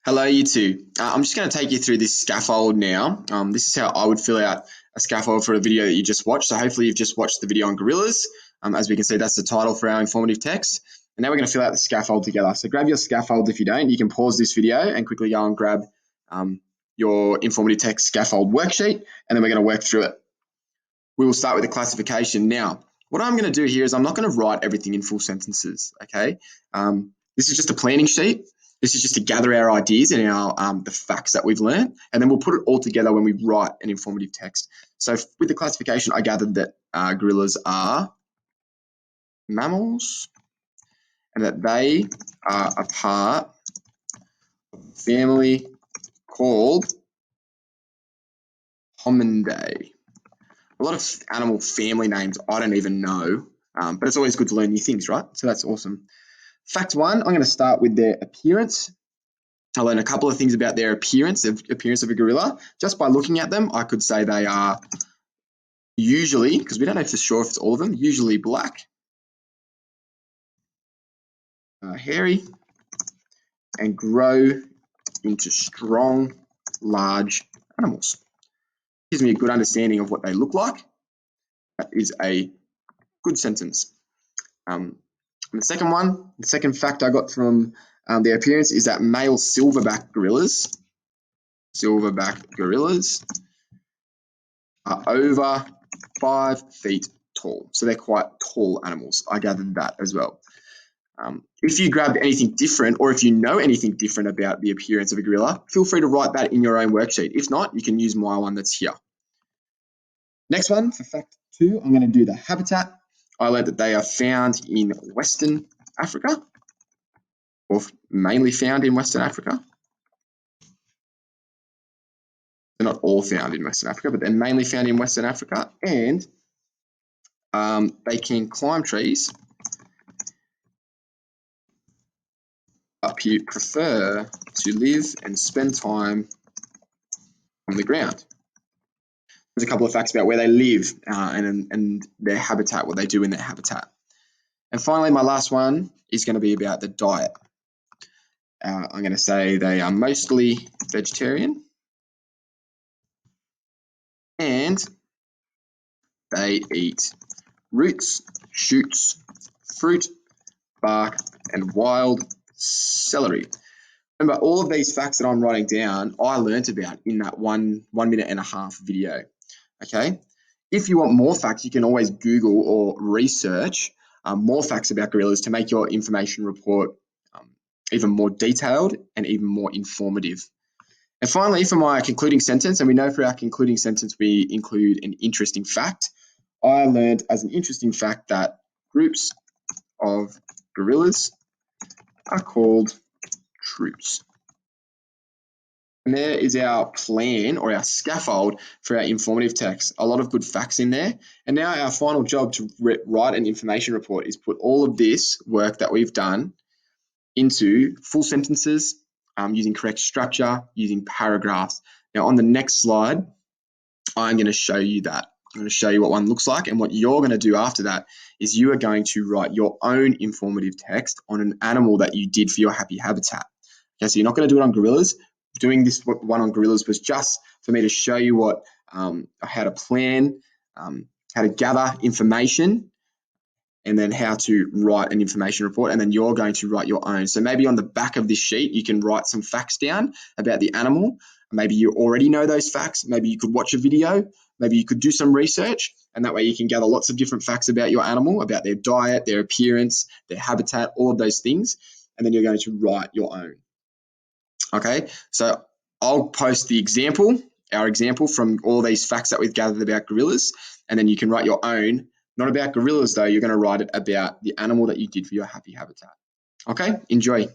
Hello, you two. I'm just going to take you through this scaffold now. This is how I would fill out a scaffold for a video that you just watched. So hopefully you've just watched the video on gorillas. As we can see, that's the title for our informative text. And now we're going to fill out the scaffold together. So grab your scaffold if you don't. You can pause this video and quickly go and grab your informative text scaffold worksheet, and then we're going to work through it. We will start with the classification. Now, what I'm going to do here is I'm not going to write everything in full sentences, okay? This is just a planning sheet. This is just to gather our ideas and our the facts that we've learned, and then we'll put it all together when we write an informative text. So with the classification, I gathered that gorillas are mammals and that they are a part of a family called Hominidae. A lot of animal family names I don't even know, but it's always good to learn new things, right? So that's awesome. Fact one, I'm going to start with their appearance. I learned a couple of things about their appearance of a gorilla. Just by looking at them, I could say they are usually, because we don't know for sure if it's all of them, usually black, hairy, and grow into strong, large animals. Gives me a good understanding of what they look like. That is a good sentence. The second fact I got from their appearance is that male silverback gorillas are over 5 feet tall. So they're quite tall animals. I gathered that as well. If you grab anything different, or if you know anything different about the appearance of a gorilla, feel free to write that in your own worksheet. If not, you can use my one that's here. Next one, for fact 2, I'm going to do the habitat. I learned that they are found in Western Africa, or mainly found in Western Africa. They're not all found in Western Africa, but they're mainly found in Western Africa, and they can climb trees, but prefer to live and spend time on the ground. There's a couple of facts about where they live and their habitat, what they do in their habitat. And finally, my last one is going to be about the diet. I'm going to say they are mostly vegetarian, and they eat roots, shoots, fruit, bark, and wild celery. Remember, all of these facts that I'm writing down, I learnt about in that 1 minute and a half video. Okay, if you want more facts, you can always Google or research more facts about gorillas to make your information report even more detailed and even more informative. And finally, for my concluding sentence, and we know for our concluding sentence we include an interesting fact, I learned as an interesting fact that groups of gorillas are called troops. And there is our plan, or our scaffold, for our informative text. A lot of good facts in there. And now our final job to write an information report is put all of this work that we've done into full sentences, using correct structure, using paragraphs. Now on the next slide, I'm going to show you that. I'm going to show you what one looks like, and what you're going to do after that is you are going to write your own informative text on an animal that you did for your happy habitat. Okay, so you're not going to do it on gorillas. Doing this one on gorillas was just for me to show you what how to plan, how to gather information, and then how to write an information report, and then you're going to write your own. So maybe on the back of this sheet, you can write some facts down about the animal. Maybe you already know those facts. Maybe you could watch a video. Maybe you could do some research, and that way you can gather lots of different facts about your animal, about their diet, their appearance, their habitat, all of those things, and then you're going to write your own. Okay, so I'll post the example, our example from all these facts that we've gathered about gorillas, and then you can write your own. Not about gorillas though, you're going to write it about the animal that you did for your happy habitat. Okay, enjoy.